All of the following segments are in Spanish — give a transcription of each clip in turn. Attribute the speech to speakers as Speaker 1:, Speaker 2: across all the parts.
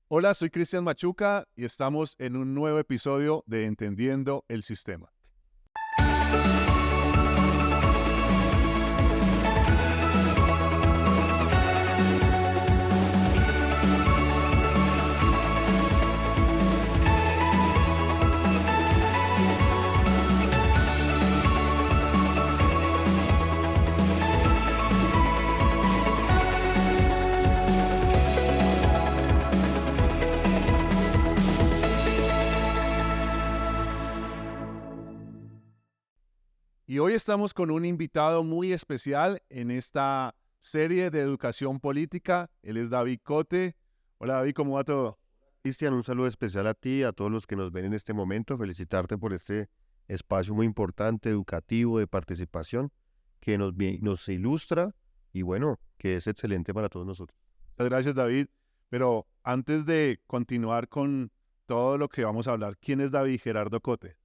Speaker 1: Hola, soy Cristian Machuca y estamos en un nuevo episodio de Entendiendo el Sistema. Y hoy estamos con un invitado muy especial en esta serie de educación política. Él es David Cote. Hola David, ¿cómo va todo?
Speaker 2: Cristian, un saludo especial a ti, a todos los que nos ven en este momento. Felicitarte por este espacio muy importante, educativo, de participación, que nos ilustra y bueno, que es excelente para todos nosotros.
Speaker 1: Muchas gracias David. Pero antes de continuar con todo lo que vamos a hablar, ¿quién es David Gerardo Cote?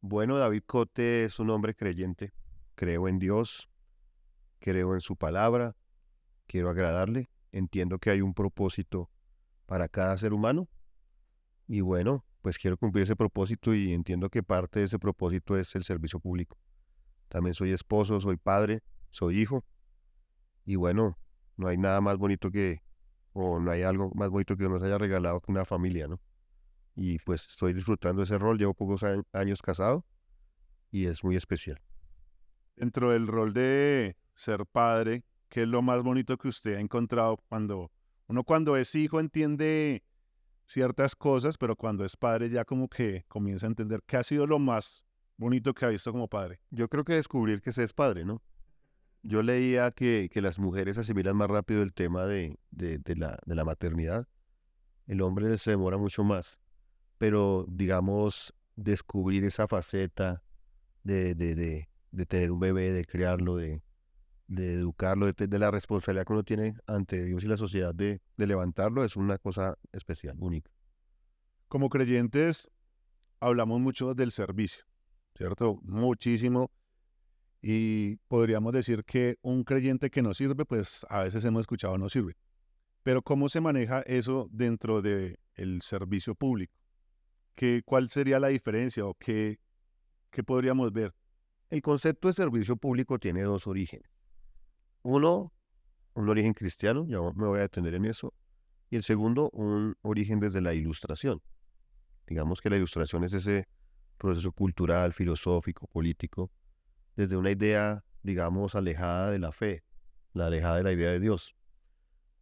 Speaker 2: Bueno, David Cote es un hombre creyente. Creo en Dios, creo en su palabra, quiero agradarle. Entiendo que hay un propósito para cada ser humano y bueno, pues quiero cumplir ese propósito y entiendo que parte de ese propósito es el servicio público. También soy esposo, soy padre, soy hijo. Y bueno, no hay nada más bonito o no hay algo más bonito que nos haya regalado que una familia, ¿no? Y pues estoy disfrutando ese rol, llevo pocos años casado y es muy especial.
Speaker 1: Dentro del rol de ser padre, ¿qué es lo más bonito que usted ha encontrado cuando es hijo entiende ciertas cosas, pero cuando es padre ya como que comienza a entender qué ha sido lo más bonito que ha visto como padre?
Speaker 2: Yo creo que descubrir que se es padre, ¿no? Yo leía que las mujeres asimilan más rápido el tema de la maternidad. El hombre se demora mucho más, pero digamos, descubrir esa faceta de tener un bebé, de criarlo, de educarlo, de la responsabilidad que uno tiene ante Dios y la sociedad de levantarlo, es una cosa especial, única.
Speaker 1: Como creyentes hablamos mucho del servicio, ¿cierto? Muchísimo. Y podríamos decir que un creyente que no sirve, pues a veces hemos escuchado no sirve. Pero ¿cómo se maneja eso dentro del servicio público? ¿Cuál sería la diferencia o qué podríamos ver?
Speaker 2: El concepto de servicio público tiene dos orígenes. Uno, un origen cristiano, ya me voy a detener en eso, y el segundo, un origen desde la ilustración. Digamos que la ilustración es ese proceso cultural, filosófico, político, desde una idea, digamos, alejada de la fe, la alejada de la idea de Dios.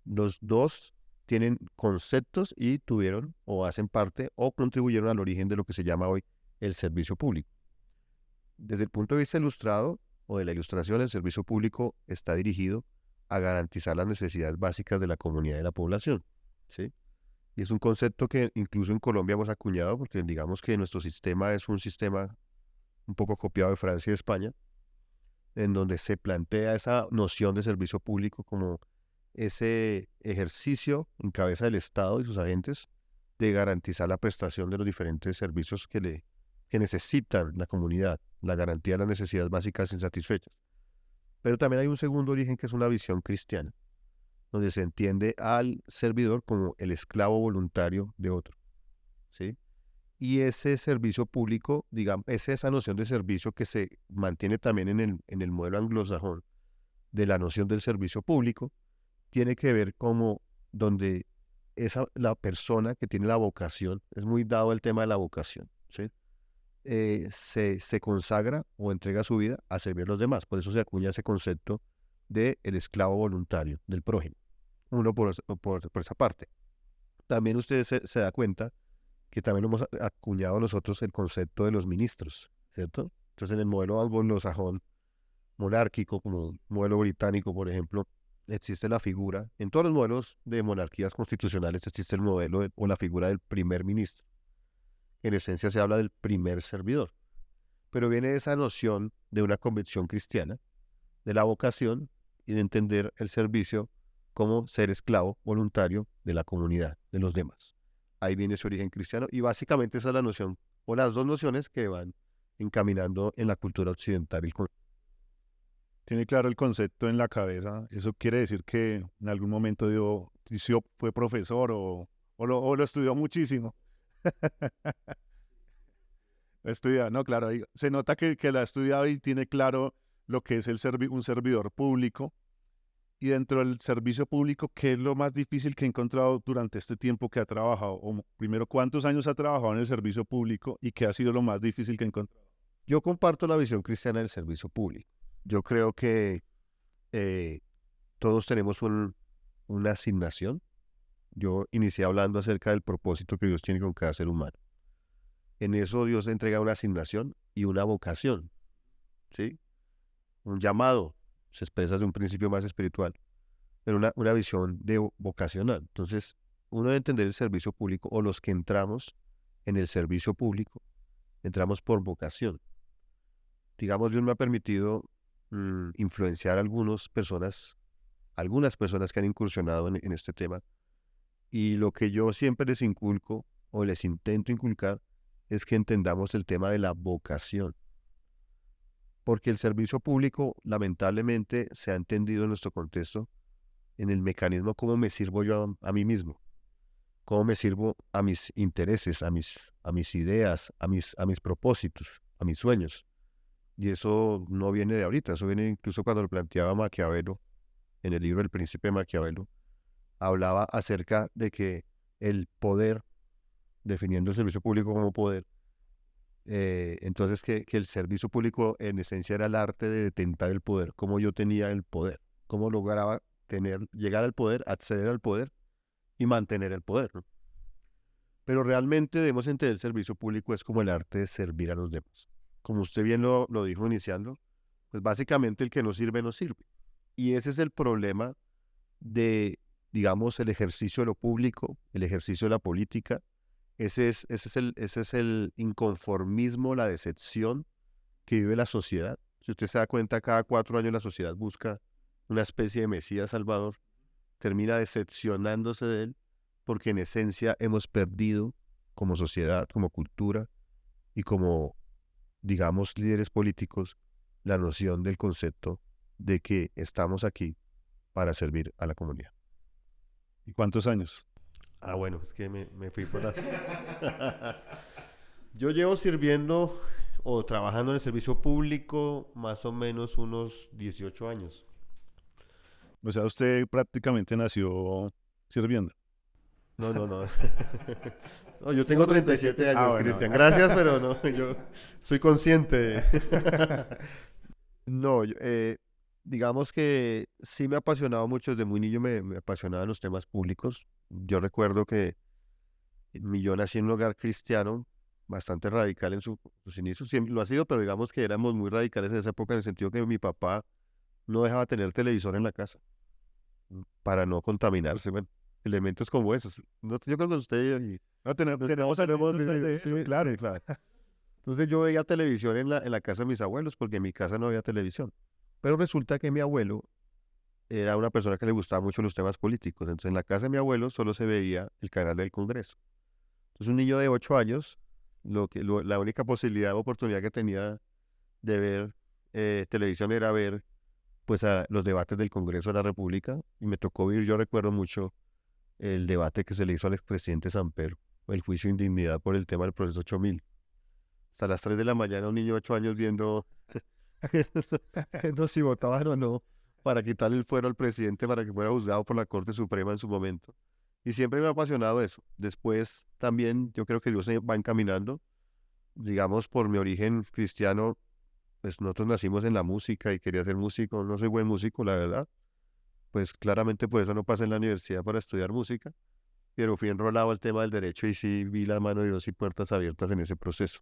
Speaker 2: Los dos tienen conceptos y tuvieron o hacen parte o contribuyeron al origen de lo que se llama hoy el servicio público. Desde el punto de vista ilustrado o de la ilustración, el servicio público está dirigido a garantizar las necesidades básicas de la comunidad y de la población, ¿sí? Y es un concepto que incluso en Colombia hemos acuñado porque digamos que nuestro sistema es un sistema un poco copiado de Francia y España, en donde se plantea esa noción de servicio público como ese ejercicio en cabeza del Estado y sus agentes de garantizar la prestación de los diferentes servicios que necesitan la comunidad, la garantía de las necesidades básicas insatisfechas. Pero también hay un segundo origen que es una visión cristiana, donde se entiende al servidor como el esclavo voluntario de otro, ¿sí? Y ese servicio público, digamos, es esa noción de servicio que se mantiene también en el modelo anglosajón de la noción del servicio público, tiene que ver como donde la persona que tiene la vocación, es muy dado el tema de la vocación, ¿sí? Se consagra o entrega su vida a servir a los demás. Por eso se acuña ese concepto de el esclavo voluntario, del prójimo. Uno por esa parte. También usted se da cuenta que también hemos acuñado nosotros el concepto de los ministros, ¿cierto? Entonces, en el modelo anglosajón monárquico, como el modelo británico, por ejemplo, existe la figura, en todos los modelos de monarquías constitucionales existe el modelo o la figura del primer ministro. En esencia se habla del primer servidor, pero viene esa noción de una convicción cristiana, de la vocación y de entender el servicio como ser esclavo voluntario de la comunidad, de los demás. Ahí viene su origen cristiano y básicamente esa es la noción, o las dos nociones que van encaminando en la cultura occidental.
Speaker 1: Tiene claro el concepto en la cabeza. Eso quiere decir que en algún momento fue profesor o o lo estudió muchísimo. Lo estudia, no, claro, se nota que lo ha estudiado y tiene claro lo que es un servidor público. Y dentro del servicio público, ¿qué es lo más difícil que ha encontrado durante este tiempo que ha trabajado? O primero, ¿cuántos años ha trabajado en el servicio público y qué ha sido lo más difícil que ha encontrado?
Speaker 2: Yo comparto la visión cristiana del servicio público. Yo creo que todos tenemos una asignación. Yo inicié hablando acerca del propósito que Dios tiene con cada ser humano. En eso Dios entrega una asignación y una vocación, ¿sí? Un llamado, se expresa de un principio más espiritual, pero una visión vocacional. Entonces, uno debe entender el servicio público, o los que entramos en el servicio público, entramos por vocación. Digamos, Dios me ha permitido influenciar a algunas personas que han incursionado en este tema, y lo que yo siempre les inculco o les intento inculcar es que entendamos el tema de la vocación, porque el servicio público lamentablemente se ha entendido en nuestro contexto en el mecanismo cómo me sirvo yo a mí mismo, cómo me sirvo a mis intereses, a mis ideas, a mis propósitos, a mis sueños. Y eso no viene de ahorita, eso viene incluso cuando lo planteaba Maquiavelo, en el libro El Príncipe de Maquiavelo, hablaba acerca de que el poder, definiendo el servicio público como poder, entonces que el servicio público en esencia era el arte de detentar el poder, cómo yo tenía el poder, cómo lograba llegar al poder, acceder al poder y mantener el poder, ¿no? Pero realmente debemos entender el servicio público es como el arte de servir a los demás. Como usted bien lo dijo iniciando, pues básicamente el que no sirve, no sirve. Y ese es el problema de, digamos, el ejercicio de lo público, el ejercicio de la política. Ese es el inconformismo, la decepción que vive la sociedad. Si usted se da cuenta, cada 4 años la sociedad busca una especie de Mesías Salvador, termina decepcionándose de él, porque en esencia hemos perdido como sociedad, como cultura y como, digamos, líderes políticos, la noción del concepto de que estamos aquí para servir a la comunidad.
Speaker 1: ¿Y cuántos años?
Speaker 2: Ah, bueno, es que me fui por la... Yo llevo sirviendo o trabajando en el servicio público más o menos unos 18 años.
Speaker 1: O sea, usted prácticamente nació sirviendo.
Speaker 2: No. No, yo tengo 37 años,
Speaker 1: bueno.
Speaker 2: Cristian. Gracias, pero no, yo soy consciente. No, digamos que sí me ha apasionado mucho, desde muy niño me apasionaban los temas públicos. Yo recuerdo que yo nací en un hogar cristiano bastante radical en sus inicios, siempre lo ha sido, pero digamos que éramos muy radicales en esa época en el sentido que mi papá no dejaba tener televisor en la casa para no contaminarse, bueno, elementos como esos. Yo creo que usted y
Speaker 1: No, tenemos de eso,
Speaker 2: sí,
Speaker 1: claro.
Speaker 2: entonces yo veía televisión en la casa de mis abuelos, porque en mi casa no había televisión. Pero resulta que mi abuelo era una persona que le gustaba mucho los temas políticos. Entonces en la casa de mi abuelo solo se veía el canal del Congreso. Entonces un niño de 8 años, la única posibilidad o oportunidad que tenía de ver televisión era ver pues los debates del Congreso de la República. Y me tocó vivir, yo recuerdo mucho el debate que se le hizo al expresidente Samper, el juicio de indignidad por el tema del proceso 8000. Hasta las 3 de la mañana un niño de 8 años viendo no, si votaban o no para quitarle el fuero al presidente para que fuera juzgado por la Corte Suprema en su momento. Y siempre me ha apasionado eso. Después también yo creo que Dios se va encaminando. Digamos, por mi origen cristiano, pues nosotros nacimos en la música y quería ser músico. No soy buen músico, la verdad. Pues claramente por eso no pasé en la universidad para estudiar música, pero fui enrolado al tema del derecho y sí vi la mano de Dios y puertas abiertas en ese proceso.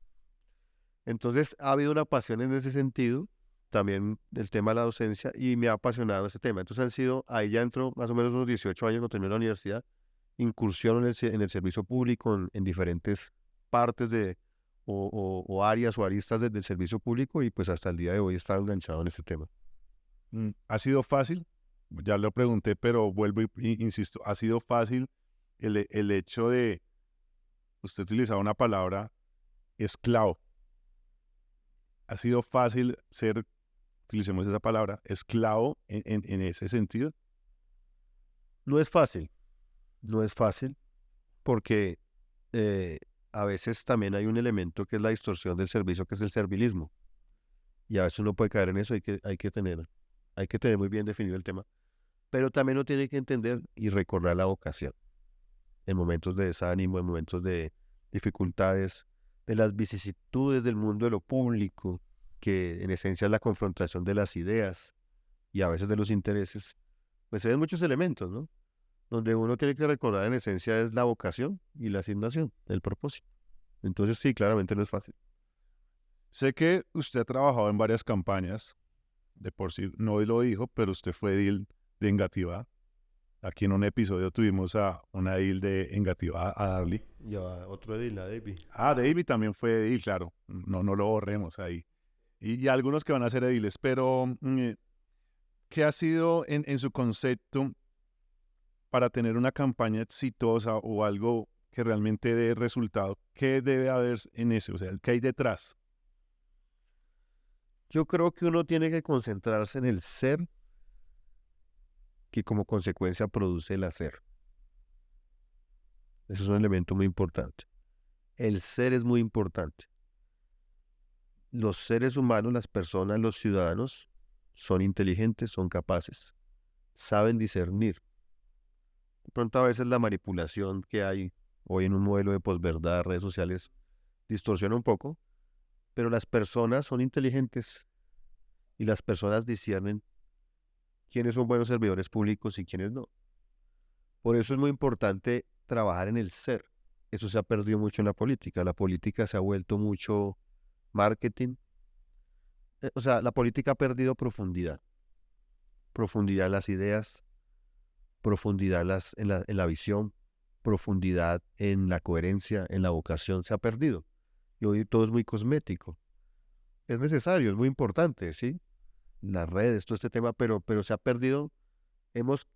Speaker 2: Entonces ha habido una pasión en ese sentido, también el tema de la docencia, y me ha apasionado ese tema. Entonces ahí ya entro más o menos unos 18 años cuando terminé la universidad, incursión en el servicio público, en diferentes partes o áreas o aristas del servicio público, y pues hasta el día de hoy he estado enganchado en este tema.
Speaker 1: ¿Ha sido fácil? Ya lo pregunté, pero vuelvo y insisto, ¿ha sido fácil el hecho de, usted utilizaba una palabra, esclavo? ¿Ha sido fácil ser, utilicemos esa palabra, esclavo en ese sentido?
Speaker 2: No es fácil, no es fácil, porque a veces también hay un elemento que es la distorsión del servicio, que es el servilismo. Y a veces uno puede caer en eso, hay que tener muy bien definido el tema. Pero también uno tiene que entender y recordar la vocación en momentos de desánimo, en momentos de dificultades, de las vicisitudes del mundo de lo público, que en esencia es la confrontación de las ideas y a veces de los intereses, pues se ven muchos elementos, ¿no? Donde uno tiene que recordar en esencia es la vocación y la asignación, el propósito. Entonces sí, claramente no es fácil.
Speaker 1: Sé que usted ha trabajado en varias campañas, de por sí no lo dijo, pero usted fue edil de Engativá. Aquí en un episodio tuvimos a una edil de Engativá, a Darly.
Speaker 2: Ya, otro edil, la David.
Speaker 1: Ah, David también fue edil, claro. No lo borremos ahí. Y algunos que van a ser ediles, pero ¿qué ha sido en su concepto para tener una campaña exitosa o algo que realmente dé resultado? ¿Qué debe haber en eso? O sea, ¿qué hay detrás?
Speaker 2: Yo creo que uno tiene que concentrarse en el ser que como consecuencia produce el hacer. Ese es un elemento muy importante. El ser es muy importante. Los seres humanos, las personas, los ciudadanos, son inteligentes, son capaces, saben discernir. De pronto a veces la manipulación que hay hoy en un modelo de posverdad, redes sociales, distorsiona un poco, pero las personas son inteligentes y las personas disciernen quiénes son buenos servidores públicos y quiénes no. Por eso es muy importante trabajar en el ser. Eso se ha perdido mucho en la política. La política se ha vuelto mucho marketing. O sea, la política ha perdido profundidad. Profundidad en las ideas, profundidad en la visión, profundidad en la coherencia, en la vocación. Se ha perdido. Y hoy todo es muy cosmético. Es necesario, es muy importante, ¿sí? Las redes, todo este tema, pero se ha perdido. Hemos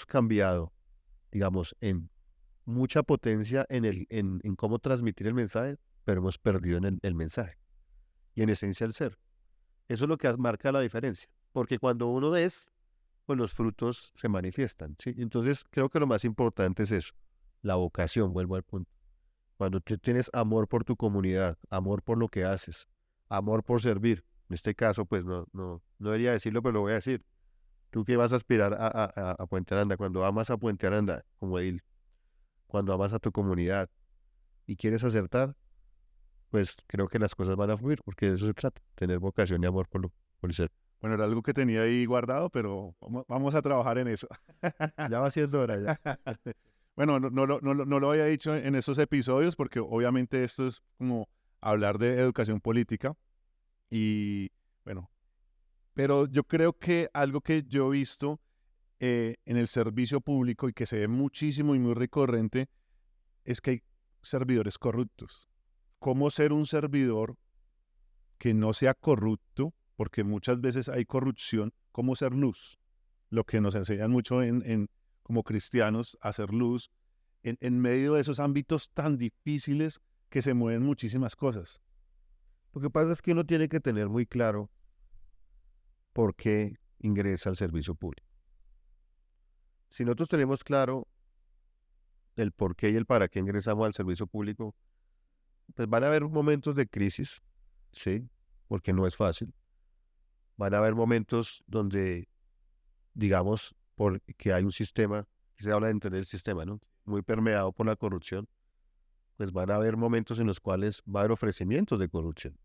Speaker 2: cambiado, digamos, en mucha potencia en cómo transmitir el mensaje, pero hemos perdido en el mensaje y en esencia el ser. Eso es lo que marca la diferencia, porque cuando uno es, pues los frutos se manifiestan, ¿sí? Entonces creo que lo más importante es eso, la vocación, vuelvo al punto. Cuando tú tienes amor por tu comunidad, amor por lo que haces, amor por servir, en este caso, pues no debería decirlo, pero lo voy a decir. Tú que vas a aspirar a Puente Aranda, cuando amas a Puente Aranda, como edil, cuando amas a tu comunidad y quieres acertar, pues creo que las cosas van a fluir, porque de eso se trata, tener vocación y amor por el ser.
Speaker 1: Bueno, era algo que tenía ahí guardado, pero vamos a trabajar en eso.
Speaker 2: Ya va siendo hora ya.
Speaker 1: Bueno, no lo había dicho en esos episodios porque obviamente esto es como hablar de educación política y bueno, pero yo creo que algo que yo he visto en el servicio público y que se ve muchísimo y muy recurrente es que hay servidores corruptos. ¿Cómo ser un servidor que no sea corrupto? Porque muchas veces hay corrupción. ¿Cómo ser luz? Lo que nos enseñan mucho como cristianos, hacer luz en medio de esos ámbitos tan difíciles que se mueven muchísimas cosas.
Speaker 2: Lo que pasa es que uno tiene que tener muy claro por qué ingresa al servicio público. Si nosotros tenemos claro el por qué y el para qué ingresamos al servicio público, pues van a haber momentos de crisis, ¿sí? Porque no es fácil. Van a haber momentos donde, digamos, porque hay un sistema, que se habla de entender el sistema, ¿no? Muy permeado por la corrupción, pues van a haber momentos en los cuales va a haber ofrecimientos de corrupción,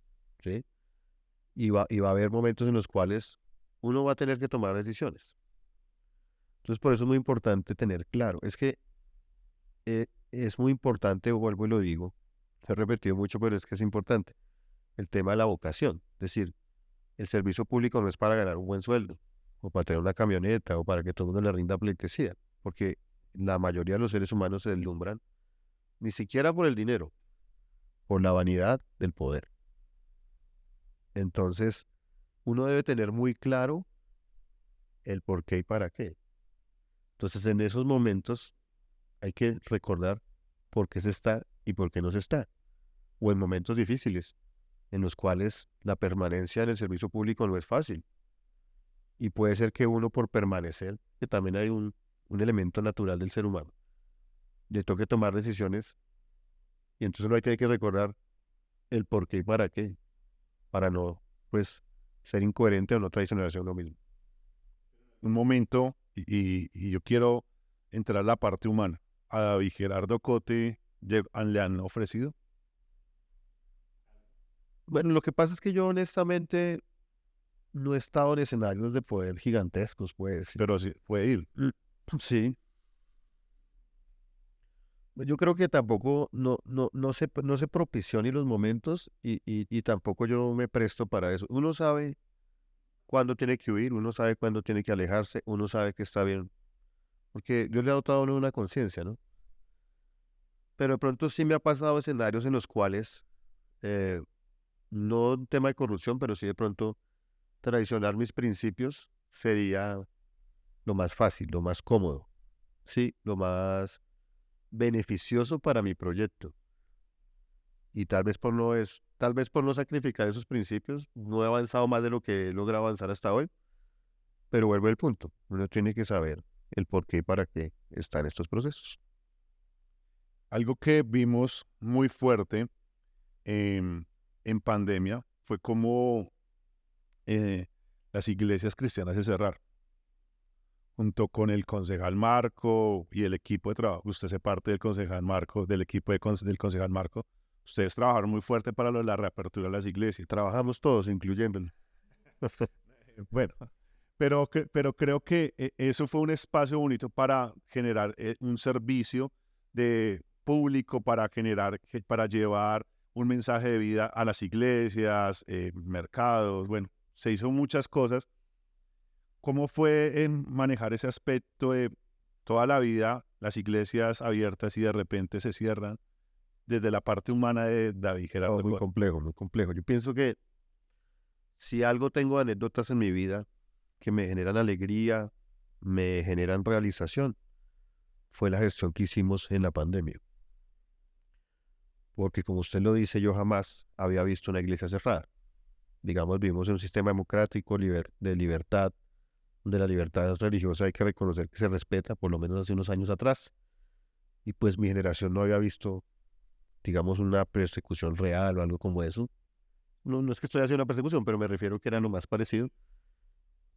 Speaker 2: ¿sí? Y va a haber momentos en los cuales uno va a tener que tomar decisiones. Entonces, por eso es muy importante tener claro. Es que es muy importante, vuelvo y lo digo, lo he repetido mucho, pero es que es importante, el tema de la vocación. Es decir, el servicio público no es para ganar un buen sueldo, o para tener una camioneta, o para que todo el mundo le rinda pleitesía, porque la mayoría de los seres humanos se deslumbran, ni siquiera por el dinero, por la vanidad del poder. Entonces, uno debe tener muy claro el por qué y para qué. Entonces, en esos momentos hay que recordar por qué se está y por qué no se está. O en momentos difíciles, en los cuales la permanencia en el servicio público no es fácil. Y puede ser que uno por permanecer, que también hay un elemento natural del ser humano, le toque tomar decisiones y entonces uno ahí tiene que recordar el por qué y para qué, para no, pues, ser incoherente o no traicionarse a uno mismo.
Speaker 1: Un momento, y yo quiero entrar a la parte humana. A David Gerardo Cote le han ofrecido,
Speaker 2: Bueno, lo que pasa es que yo honestamente no he estado en escenarios de poder gigantescos, pues.
Speaker 1: pero sí puede ir.
Speaker 2: Sí. Yo creo que tampoco no se propició ni los momentos y tampoco yo me presto para eso. Uno sabe cuándo tiene que huir, uno sabe cuándo tiene que alejarse, uno sabe que está bien, porque Dios le ha dotado a uno una conciencia, ¿no? Pero de pronto sí me ha pasado escenarios en los cuales, eh, no un tema de corrupción, pero sí de pronto traicionar mis principios sería lo más fácil, lo más cómodo, sí, lo más beneficioso para mi proyecto. Y tal vez por no sacrificar esos principios, no he avanzado más de lo que he logrado avanzar hasta hoy, pero vuelvo al punto. Uno tiene que saber el por qué y para qué están estos procesos.
Speaker 1: Algo que vimos muy fuerte em, en pandemia fue como las iglesias cristianas se cerraron, junto con el concejal Marco y el equipo de trabajo. Usted hace parte del concejal Marco, del equipo del concejal Marco. Ustedes trabajaron muy fuerte para lo de la reapertura de las iglesias.
Speaker 2: Trabajamos todos, incluyéndolo.
Speaker 1: Bueno, pero creo que eso fue un espacio bonito para generar un servicio de público, para generar, para llevar un mensaje de vida a las iglesias, mercados, bueno, se hizo muchas cosas. ¿Cómo fue en manejar ese aspecto de toda la vida, las iglesias abiertas y de repente se cierran desde la parte humana de David
Speaker 2: Oh,
Speaker 1: Gerardo
Speaker 2: muy
Speaker 1: Cote?
Speaker 2: complejo, muy complejo. Yo pienso que si algo tengo de anécdotas en mi vida que me generan alegría, me generan realización, fue la gestión que hicimos en la pandemia. Porque como usted lo dice, yo jamás había visto una iglesia cerrada. Digamos, vivimos en un sistema democrático, de libertad, donde la libertad religiosa hay que reconocer que se respeta, por lo menos hace unos años atrás. Y pues mi generación no había visto, digamos, una persecución real o algo como eso. No, no es que estoy haciendo una persecución, pero me refiero que era lo más parecido.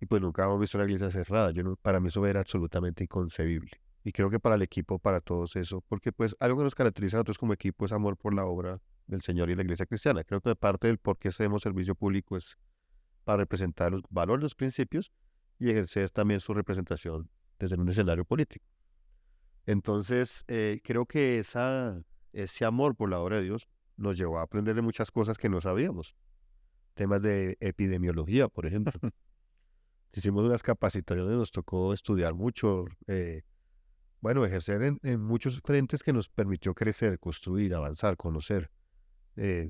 Speaker 2: Y pues nunca hemos visto una iglesia cerrada. Para mí eso era absolutamente inconcebible. Y creo que para el equipo, para todos eso, porque pues algo que nos caracteriza a nosotros como equipo es amor por la obra del Señor y la iglesia cristiana. Creo que parte del por qué hacemos servicio público es para representar los valores, los principios y ejercer también su representación desde un escenario político. Entonces, creo que ese amor por la obra de Dios nos llevó a aprender de muchas cosas que no sabíamos. Temas de epidemiología, por ejemplo. Hicimos unas capacitaciones, nos tocó estudiar mucho, bueno, ejercer en muchos frentes que nos permitió crecer, construir, avanzar, conocer.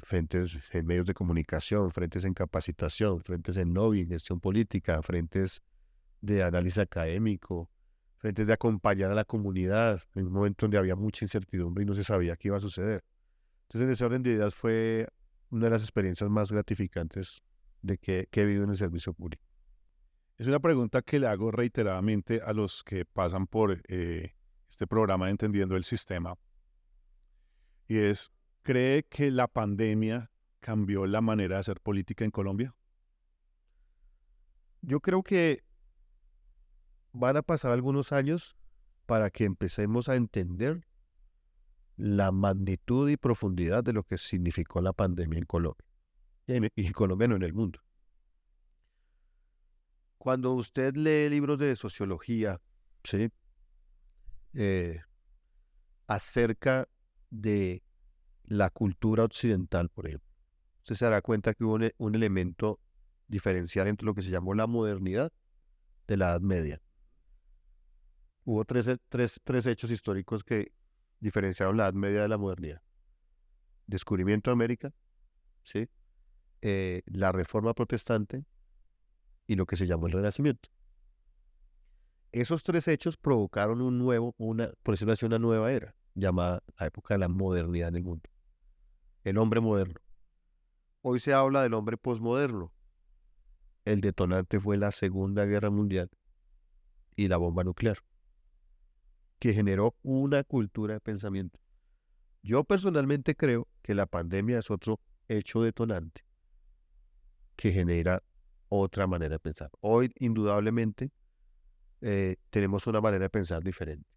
Speaker 2: Frentes en medios de comunicación, frentes en capacitación, frentes en lobbying, gestión política, frentes de análisis académico, frentes de acompañar a la comunidad en un momento donde había mucha incertidumbre y no se sabía qué iba a suceder. Entonces, en ese orden de ideas fue una de las experiencias más gratificantes que he vivido en el servicio público.
Speaker 1: Es una pregunta que le hago reiteradamente a los que pasan por este programa de Entendiendo el Sistema, y es, ¿cree que la pandemia cambió la manera de hacer política en Colombia?
Speaker 2: Yo creo que van a pasar algunos años para que empecemos a entender la magnitud y profundidad de lo que significó la pandemia en Colombia. Y en Colombia no en el mundo. Cuando usted lee libros de sociología, ¿sí? Eh, acerca de la cultura occidental, por ejemplo, usted se dará cuenta que hubo un elemento diferencial entre lo que se llamó la modernidad de la Edad Media. Hubo tres hechos históricos que diferenciaron la Edad Media de la modernidad. Descubrimiento de América, ¿sí? La Reforma Protestante y lo que se llamó el Renacimiento. Esos tres hechos provocaron por decirlo así, una nueva era, llamada la época de la modernidad en el mundo. El hombre moderno. Hoy se habla del hombre posmoderno. El detonante fue la Segunda Guerra Mundial y la bomba nuclear. que generó una cultura de pensamiento. Yo personalmente creo que la pandemia es otro hecho detonante que genera otra manera de pensar. Hoy, indudablemente, tenemos una manera de pensar diferente.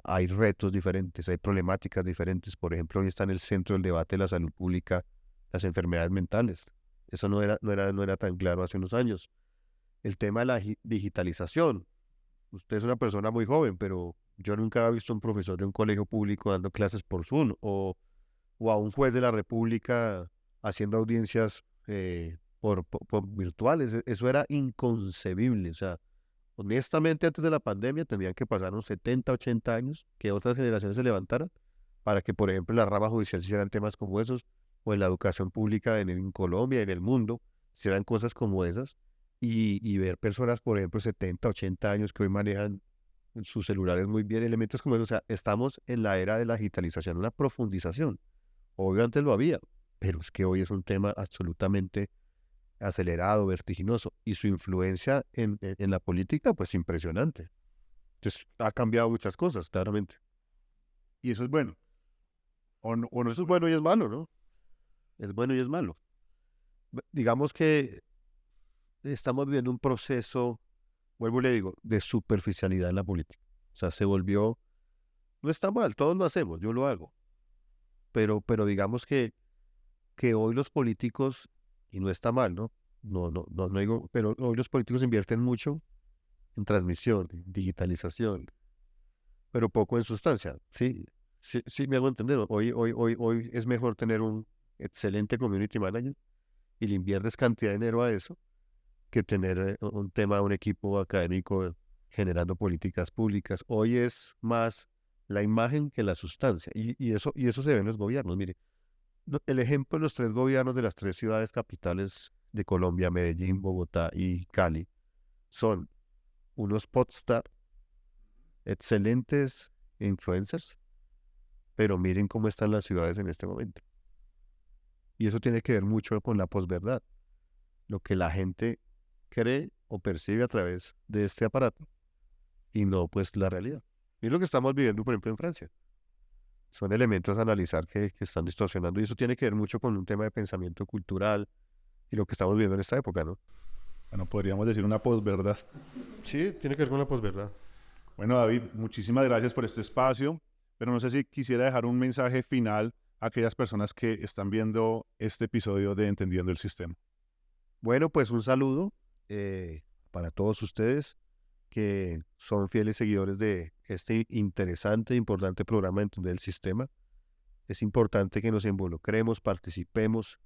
Speaker 2: Hay retos diferentes, hay problemáticas diferentes. Por ejemplo, hoy está en el centro del debate de la salud pública las enfermedades mentales. Eso no era tan claro hace unos años. El tema de la digitalización. Usted es una persona muy joven, pero yo nunca había visto a un profesor de un colegio público dando clases por Zoom o a un juez de la República haciendo audiencias por virtuales. Eso era inconcebible. O sea, honestamente, antes de la pandemia tendrían que pasar unos 70, 80 años que otras generaciones se levantaran para que, por ejemplo, en la rama judicial se hicieran temas como esos, o en la educación pública en Colombia, en el mundo, se hicieran cosas como esas, y ver personas, por ejemplo, 70, 80 años que hoy manejan en sus celulares muy bien, elementos como esos. O sea, estamos en la era de la digitalización, una profundización. Obvio, antes lo había, pero es que hoy es un tema absolutamente acelerado, vertiginoso, y su influencia en la política, pues impresionante. Entonces, ha cambiado muchas cosas, claramente.
Speaker 1: Y eso es bueno. O no es
Speaker 2: Eso es bueno y es malo, ¿no? Es bueno y es malo. Digamos que estamos viviendo un proceso, vuelvo y le digo, de superficialidad en la política. O sea, se volvió, no está mal, todos lo hacemos, yo lo hago, pero digamos que hoy los políticos, y no está mal, ¿no? No digo, pero hoy los políticos invierten mucho en transmisión, en digitalización, pero poco en sustancia. Sí, sí, sí, me hago entender. Hoy es mejor tener un excelente community manager y le inviertes cantidad de dinero a eso que tener un tema, un equipo académico generando políticas públicas. Hoy es más la imagen que la sustancia, y eso se ve en los gobiernos. Mire, el ejemplo de los tres gobiernos de las tres ciudades capitales de Colombia, Medellín, Bogotá y Cali, son unos podstar, excelentes influencers, pero miren cómo están las ciudades en este momento. Y eso tiene que ver mucho con la posverdad, lo que la gente cree o percibe a través de este aparato y no pues la realidad. Y es lo que estamos viviendo, por ejemplo, en Francia. Son elementos a analizar que están distorsionando, y eso tiene que ver mucho con un tema de pensamiento cultural y lo que estamos viviendo en esta época, ¿no?
Speaker 1: Bueno, podríamos decir una posverdad.
Speaker 2: Sí, tiene que ver con la posverdad.
Speaker 1: Bueno, David, muchísimas gracias por este espacio, pero no sé si quisiera dejar un mensaje final a aquellas personas que están viendo este episodio de Entendiendo el Sistema.
Speaker 2: Bueno, pues un saludo para todos ustedes que son fieles seguidores de este interesante e importante programa de Entender el Sistema. Es importante que nos involucremos, participemos,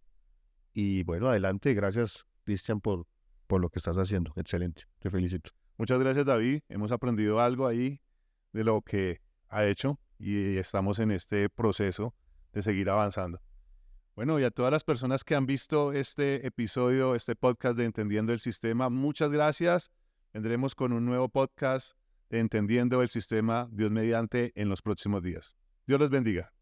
Speaker 2: y bueno, adelante. Gracias, Cristian, por lo que estás haciendo. Excelente, te felicito.
Speaker 1: Muchas gracias, David. Hemos aprendido algo ahí de lo que ha hecho y estamos en este proceso de seguir avanzando. Bueno, y a todas las personas que han visto este episodio, este podcast de Entendiendo el Sistema, muchas gracias. Vendremos con un nuevo podcast de Entendiendo el Sistema, Dios mediante, en los próximos días. Dios les bendiga.